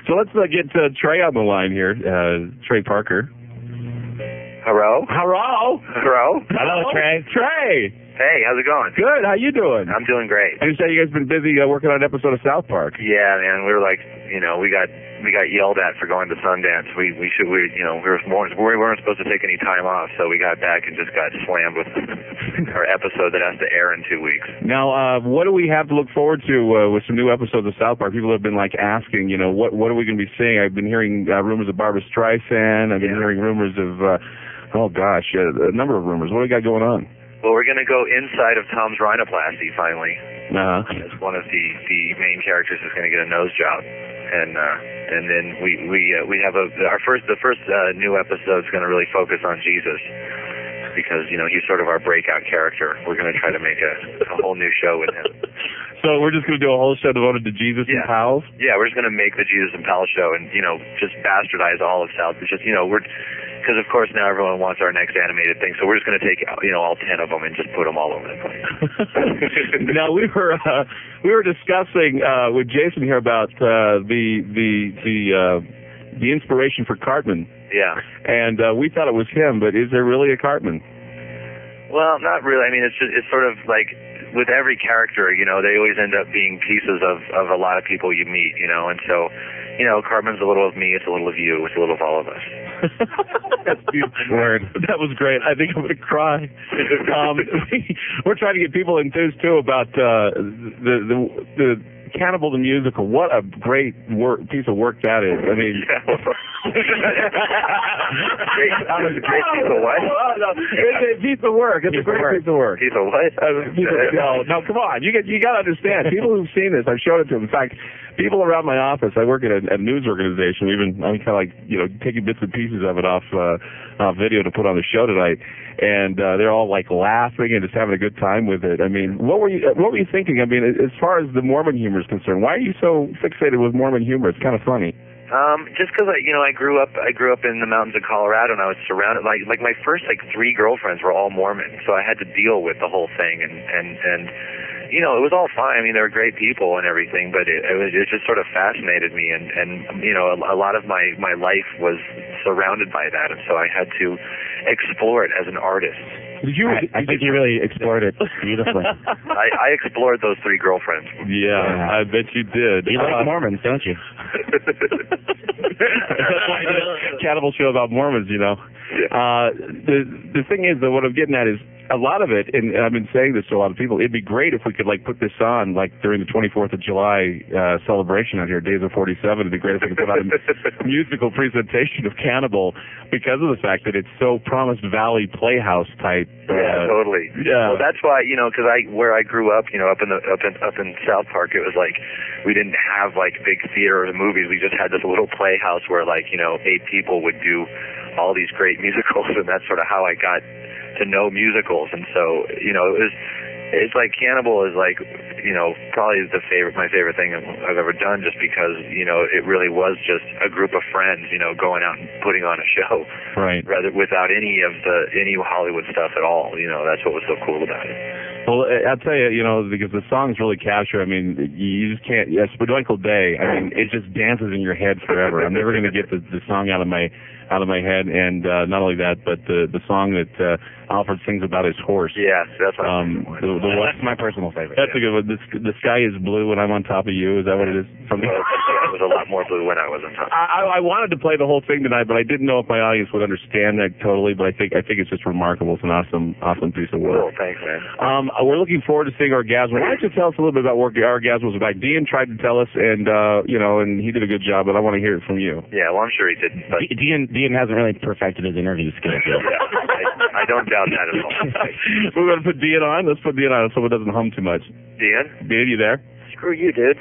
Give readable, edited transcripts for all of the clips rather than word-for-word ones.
So let's get Trey on the line here, Trey Parker. Hello? Hello? Hello? Hello, Trey. Trey! Hey, how's it going? Good, how you doing? I'm doing great. I understand you guys been busy working on an episode of South Park. Yeah, man, we were like, we got yelled at for going to Sundance. We weren't supposed to take any time off, so we got back and just got slammed with our episode that has to air in 2 weeks. Now, what do we have to look forward to with some new episodes of South Park? People have been asking, what are we going to be seeing? I've been hearing rumors of Barbra Streisand. I've been hearing rumors of, a number of rumors. What do we got going on? Well, we're going to go inside of Tom's rhinoplasty finally. As one of the main characters is going to get a nose job, and then we have the first new episode is going to really focus on Jesus, because he's sort of our breakout character. We're going to try to make a whole new show with him. So we're just going to do a whole show devoted to Jesus and pals? Yeah, we're just going to make the Jesus and Pals show and just bastardize all of South. It's just because of course now everyone wants our next animated thing, so we're just going to take all 10 of them and just put them all over the place. Now we were discussing with Jason here about the inspiration for Cartman. Yeah. And we thought it was him, but is there really a Cartman? Well, not really. I mean, it's sort of like with every character, they always end up being pieces of a lot of people you meet, and so. Cartman's a little of me, it's a little of you, it's a little of all of us. That's a beautiful word. That was great. I think I'm going to cry. We're trying to get people enthused, too, about the Cannibal the musical. What a great piece of work that is. I mean... great piece of what? It's a piece of work. It's a great piece of work. Piece of what? No, come on. You got to understand. People who've seen this, I've showed it to them. In fact, people around my office, I work at a news organization. I'm kind of taking bits and pieces of it off video to put on the show tonight, and they're all laughing and just having a good time with it. I mean, what were you thinking? I mean, as far as the Mormon humor is concerned, why are you so fixated with Mormon humor? It's kind of funny. Just because I grew up in the mountains of Colorado, and I was surrounded like my first 3 girlfriends were all Mormon, so I had to deal with the whole thing, and it was all fine. I mean, they were great people and everything, but it just sort of fascinated me, and a lot of my life was surrounded by that, and so I had to explore it as an artist. I think you really explored it beautifully. I explored those 3 girlfriends. Yeah, I bet you did. You like Mormons, don't you? Cannibal show about Mormons, Yeah. The thing is, though, what I'm getting at is a lot of it, and I've been saying this to a lot of people, it'd be great if we could put this on during the 24th of July celebration out here, Days of 47. It'd be great if we could put on a musical presentation of Cannibal because of the fact that it's so Promised Valley Playhouse type. Yeah, totally. Yeah. Well, that's why because where I grew up, up in South Park, it was we didn't have big theater or movies. We just had this little playhouse where 8 people would do all these great musicals, and that's sort of how I got to know musicals. And so it's Cannibal is probably my favorite thing I've ever done, just because it really was just a group of friends going out and putting on a show, right, rather without any Hollywood stuff at all. That's what was so cool about it. Well, I'll tell you, because the songs really capture. I mean, you just can't. Yes, Twinkle Day. I mean, it just dances in your head forever. I'm never going to get the song out of my head. And not only that, but the song that Alfred sings about his horse. Yes, that's that's my personal favorite. That's a good one. The sky is blue when I'm on top of you. Is that what it is? It was a lot more blue when I was on top. I wanted to play the whole thing tonight, but I didn't know if my audience would understand that totally. But I think it's just remarkable. It's an awesome piece of work. Cool, thanks, man. We're looking forward to seeing Orgasmo. Why don't you tell us a little bit about what Orgasmo was about? Dian tried to tell us, and and he did a good job, but I want to hear it from you. Yeah, well, I'm sure he didn't. But Dian hasn't really perfected his interview skills yet. Yeah, I don't doubt that at all. We're going to put Dian on. Let's put Dian on so it doesn't hum too much. Dian, you there? Screw you, dude.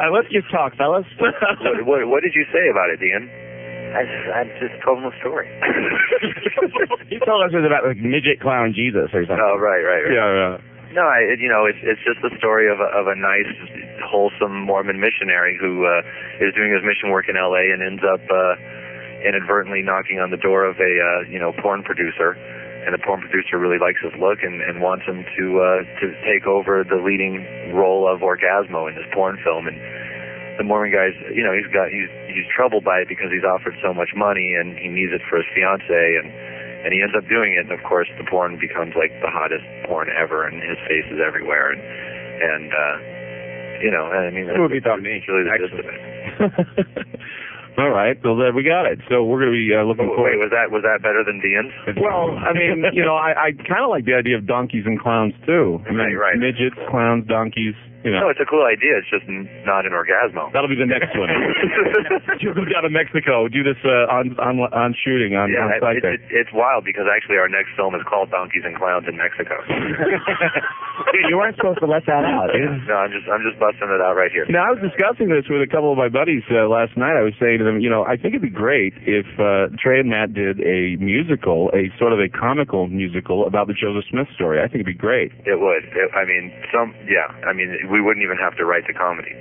Let's just talk, fellas. What did you say about it, Dian? I just told him a story. You told us it was about midget clown Jesus or something. Oh, right. Yeah. No, it's just the story of a nice, wholesome Mormon missionary who is doing his mission work in L.A. and ends up inadvertently knocking on the door of a porn producer, and the porn producer really likes his look and wants him to take over the leading role of Orgasmo in this porn film. And the Mormon guy's, you know, he's troubled by it because he's offered so much money and he needs it for his fiancée, and he ends up doing it. And of course, the porn becomes like the hottest porn ever, and his face is everywhere. And you know, I mean, the movie about me. It's really the gist of it. All right, so there we got it. So we're going to be looking forward. Wait, was that better than Dian's? Well, I mean, you know, I kind of like the idea of donkeys and clowns too. I mean, right. Midgets, clowns, donkeys. You know. No, it's a cool idea. It's just not an Orgasmo. That'll be the next one. You'll go down to Mexico, do this on shooting on site. It's wild because actually our next film is called Donkeys and Clowns in Mexico. You weren't supposed to let that out. No, I'm just busting it out right here. Now, I was discussing this with a couple of my buddies last night. I was saying to them, you know, I think it'd be great if Trey and Matt did a musical, a sort of a comical musical about the Joseph Smith story. I think it'd be great. It would. We wouldn't even have to write the comedy.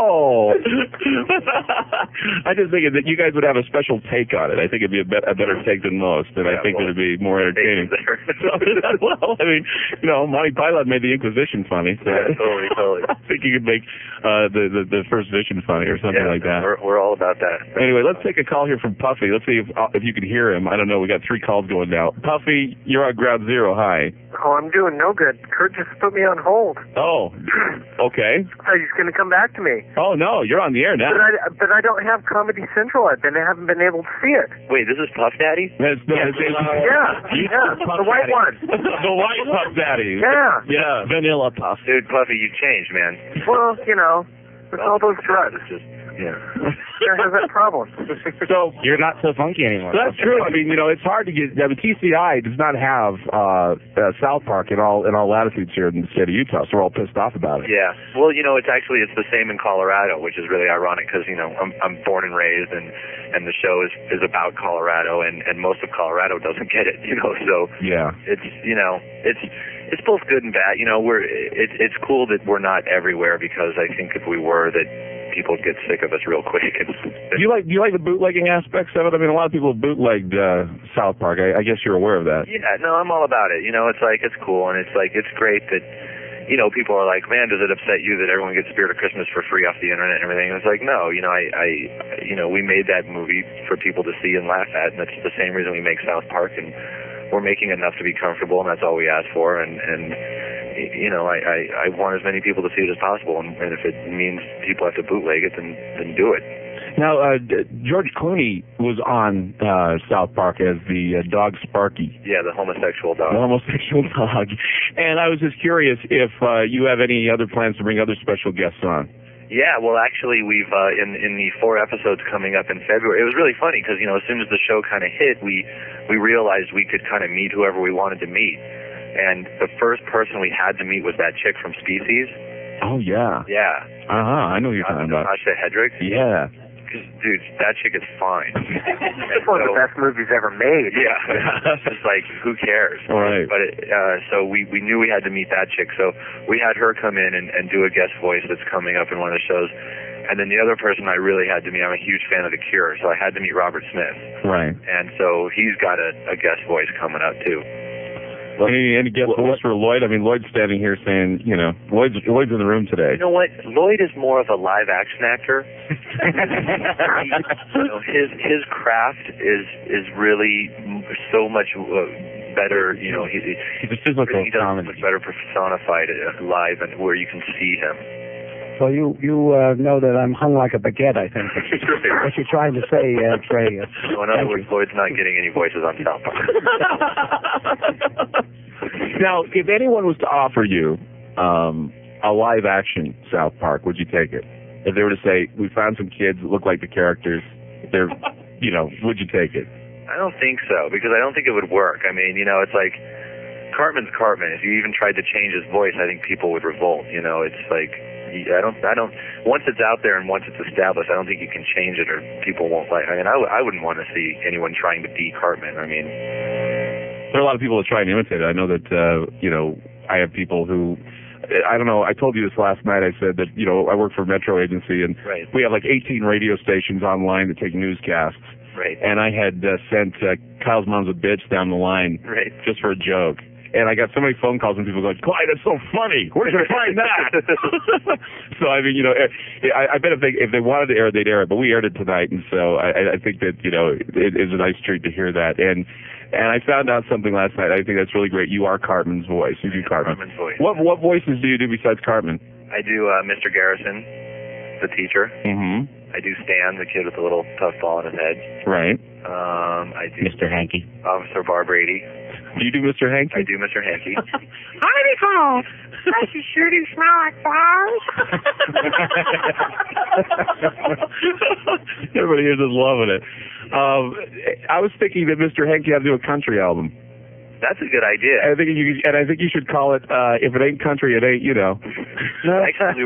Oh. I just think that you guys would have a special take on it. I think it'd be a better take than most, and I think it'd be more entertaining. Well, I mean, you know, Monty Python made the Inquisition funny. So yeah, totally. I think you could make the First Vision funny or something like that. We're all about that. Anyway, let's take a call here from Puffy. Let's see if you can hear him. I don't know. We got 3 calls going now. Puffy, you're on Ground Zero. Hi. Oh, I'm doing no good. Kurt just put me on hold. Oh, okay. So he's going to come back to me. Oh, no, you're on the air now. But I don't have Comedy Central. I haven't been able to see it. Wait, this is Puff Daddy? Yeah, the white one. The white Puff Daddy. Yeah. Vanilla Puff. Dude, Puffy, you've changed, man. Well, you know, with all those drugs. Sure has that problem. So you're not so funky anymore. That's true. I mean, you know, it's hard to get. I mean, TCI does not have South Park in all latitudes here in the state of Utah, so we're all pissed off about it. Yeah. Well, you know, it's the same in Colorado, which is really ironic because you know I'm born and raised, and the show is about Colorado, and most of Colorado doesn't get it. You know, so yeah, it's both good and bad. You know, it's cool that we're not everywhere because I think if we were, that people get sick of us real quick. Do you like the bootlegging aspects of it? I mean, a lot of people have bootlegged South Park. I guess you're aware of that. Yeah, no, I'm all about it. You know, it's cool, and it's great that, you know, people are like, man, does it upset you that everyone gets Spirit of Christmas for free off the internet and everything? And it's like, no, you know, we made that movie for people to see and laugh at, and that's the same reason we make South Park, and we're making enough to be comfortable, and that's all we ask for, and you know, I want as many people to see it as possible, and if it means people have to bootleg it, then do it. Now, George Clooney was on South Park as the dog Sparky. Yeah, the homosexual dog. The homosexual dog. And I was just curious if you have any other plans to bring other special guests on. Yeah, well, actually, we've in the 4 episodes coming up in February. It was really funny because, you know, as soon as the show kind of hit, we realized we could kind of meet whoever we wanted to meet. And the first person we had to meet was that chick from Species. Oh, yeah. Yeah. I know who you're talking about. Natasha Hedrick. Yeah. Dude, that chick is fine. It's one of the best movies ever made. Yeah. It's like, who cares? Right. But so we knew we had to meet that chick. So we had her come in and do a guest voice that's coming up in one of the shows. And then the other person I really had to meet, I'm a huge fan of The Cure, so I had to meet Robert Smith. Right. And so he's got a guest voice coming up, too. Any guest voice for Lloyd? I mean, Lloyd's standing here saying, you know, Lloyd's in the room today. You know what? Lloyd is more of a live action actor. You know, his craft is really so much better. You know, he's a physical comedy. Much better personified live and where you can see him. So you know that I'm hung like a baguette, I think. What you're trying to say, Trey. So in other words, Lloyd's not getting any voices on South Park. Now, if anyone was to offer you a live-action South Park, would you take it? If they were to say, we found some kids that look like the characters, they're, you know, would you take it? I don't think so, because I don't think it would work. I mean, you know, it's like, Cartman's Cartman. If you even tried to change his voice, I think people would revolt. You know, it's like, I don't. Once it's out there and once it's established, I don't think you can change it or people won't like. I mean, I wouldn't want to see anyone trying to be Cartman. I mean, there are a lot of people that try and imitate it. I know that you know, I have people who, I don't know. I told you this last night. I said that, you know, I work for a metro agency and we have like 18 radio stations online that take newscasts. Right. and I had sent Kyle's mom's a bitch down the line Right. just for a joke. And I got so many phone calls from people going, Clyde, that's so funny. Where did you find that? So, I mean, I bet if they wanted to air it, they'd air it. But we aired it tonight, and so I think that, it is a nice treat to hear that. And I found out something last night. I think that's really great. You are Cartman's voice. You do Cartman. Cartman's voice. What voices do you do besides Cartman? I do Mr. Garrison, the teacher. Mm-hmm. I do Stan, the kid with the little tough ball on his head. Right. I do Mr. Hankey. Officer Bar Brady. Do you do Mr. Hankey? I do Mr. Hankey. Howdy ho! Does your shooting smell like balls? Everybody here is just loving it. I was thinking that Mr. Hankey had to do a country album. That's a good idea. I think you should call it if it ain't country, it ain't, Actually,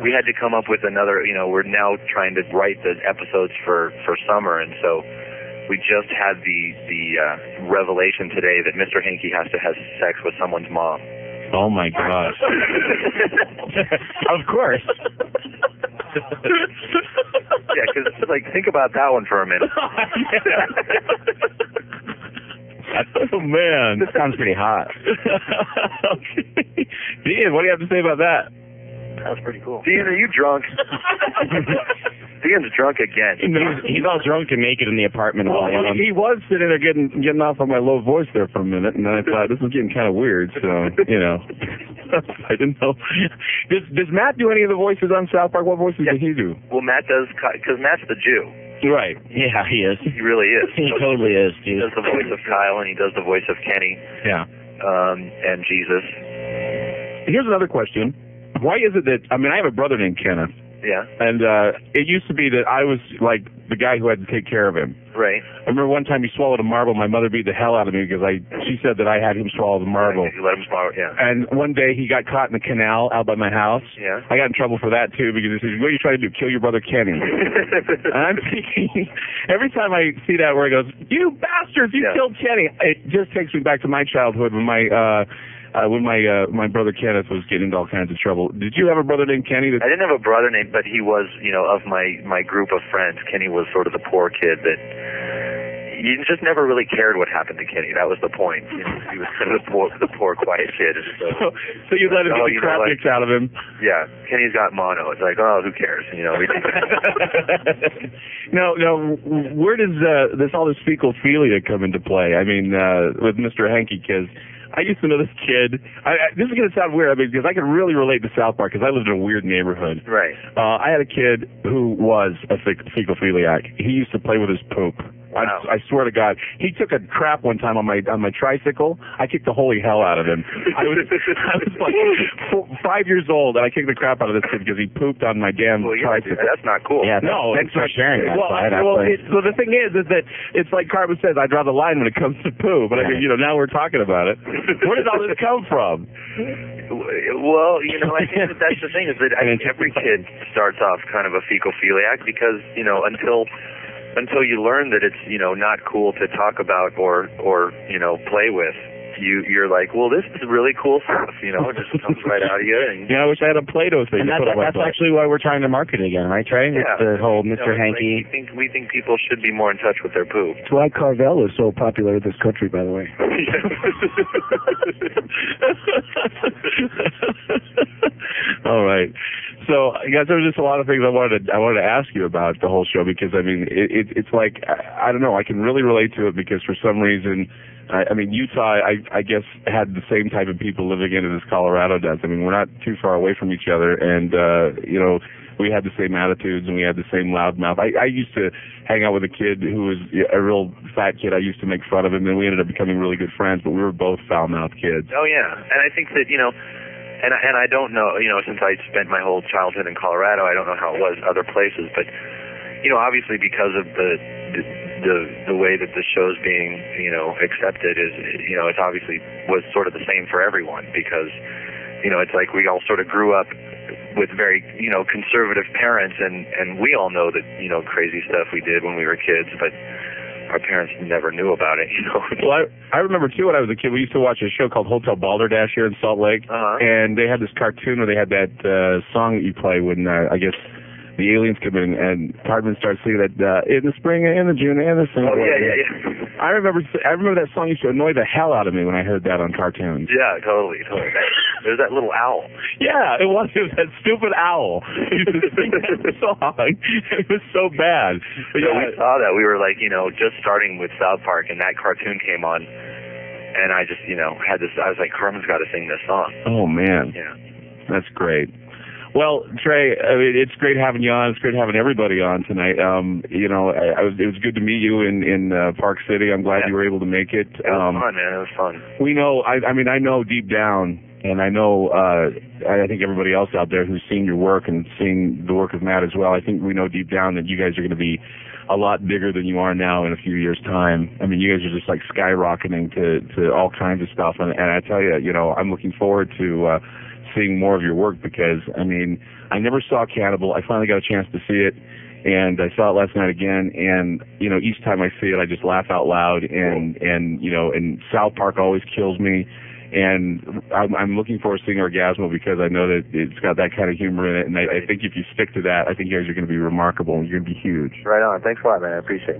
we had to come up with another. We're now trying to write the episodes for summer, and so we just had the revelation today that Mr. Hankey has to have sex with someone's mom. Oh my gosh! Of course. Yeah, because think about that one for a minute. Oh man, This sounds pretty hot. Okay. Dian, what do you have to say about that? That was pretty cool. Dian, are you drunk? Dian's drunk again. He's all drunk and naked in the apartment. Well, he was sitting there getting off on my low voice there for a minute, and then I thought this was getting kind of weird. So I didn't know. Does Matt do any of the voices on South Park? What voices does he do? Well, Matt does, because Matt's the Jew. Right. Yeah, he is. He really is. He totally is, He dude. does the voice of Kyle, and he does the voice of Kenny. Yeah. And Jesus. Here's another question. Why is it that, I have a brother named Kenneth, Yeah. and it used to be that I was like the guy who had to take care of him. Right. I remember one time he swallowed a marble. My mother beat the hell out of me because she said that I had him swallow the marble. You let him swallow, yeah. And one day he got caught in the canal out by my house. Yeah. I got in trouble for that too because he says, "What are you trying to do? Kill your brother Kenny?" And I'm thinking, every time I see that where he goes, "You bastards! You killed Kenny!" It just takes me back to my childhood when my brother Kenneth was getting into all kinds of trouble. Did you have a brother named Kenny? I didn't have a brother named, but he was, of my group of friends. Kenny was sort of the poor kid that you just never really cared what happened to Kenny. That was the point. He was kind of the poor quiet kid. And so you let him get the crap kicked out of him. Yeah, Kenny's got mono. It's like, oh, who cares? No. Where does all this fecophilia come into play? With Mr. Hankey, because I used to know this kid. This is going to sound weird, because I can really relate to South Park because I lived in a weird neighborhood. Right. I had a kid who was a fecophiliac. He used to play with his poop. Wow. I swear to God, he took a crap one time on my tricycle. I kicked the holy hell out of him. I was like 5 years old, and I kicked the crap out of this kid because he pooped on my damn tricycle. That's not cool. Yeah, no, thanks for sharing that. So the thing is that it's like Cartman says, I draw the line when it comes to poo. But now we're talking about it. Where did all this come from? Well, I think that's the thing is that every kid starts off kind of a fecophiliac because until you learn that it's not cool to talk about or play with, you're like, well, this is really cool stuff. It just comes right out of you. And I wish I had a Play-Doh thing. And that's actually why we're trying to market it again, right, Trey? Yeah. The whole Mr. Hankey. Like we think people should be more in touch with their poo. That's why Carvel is so popular in this country, by the way. All right. So, guys, there was just a lot of things I wanted to ask you about the whole show because it's like I don't know, I can really relate to it because for some reason, Utah I guess had the same type of people living in it as Colorado does. We're not too far away from each other, and we had the same attitudes and we had the same loudmouth. I used to hang out with a kid who was a real fat kid. I used to make fun of him, and we ended up becoming really good friends. But we were both foul-mouthed kids. Oh yeah, and I think that And I don't know, since I spent my whole childhood in Colorado, I don't know how it was other places, but obviously because of the way that the show's being accepted is it's obviously was sort of the same for everyone because it's like we all sort of grew up with very conservative parents and we all know that crazy stuff we did when we were kids, but our parents never knew about it, Well, I remember, too, when I was a kid, we used to watch a show called Hotel Balderdash here in Salt Lake, and they had this cartoon where they had that song that you play when, I guess, the aliens come in and Hardman starts singing that in the spring and in the June and the summer. Oh yeah. I remember that song used to annoy the hell out of me when I heard that on cartoons. Yeah, totally. There's that little owl. Yeah, it was that stupid owl. He used to sing that song. It was so bad. But yeah, we saw that. We were like, just starting with South Park, and that cartoon came on, and I just, had this. I was like, Carmen's got to sing this song. Oh man. Yeah. That's great. Well, Trey, it's great having you on. It's great having everybody on tonight. It was good to meet you in Park City. I'm glad you were able to make it. It was fun, man. It was fun. We know. I know deep down, and I know. I think everybody else out there who's seen your work and seen the work of Matt as well. I think we know deep down that you guys are going to be a lot bigger than you are now in a few years' time. I mean, you guys are just like skyrocketing to all kinds of stuff, and I tell you, I'm looking forward to seeing more of your work because, I never saw Cannibal. I finally got a chance to see it, and I saw it last night again, and, each time I see it, I just laugh out loud, and South Park always kills me, and I'm looking forward to seeing Orgasmo because I know that it's got that kind of humor in it, and I think if you stick to that, I think you guys are going to be remarkable, and you're going to be huge. Right on. Thanks a lot, man. I appreciate it.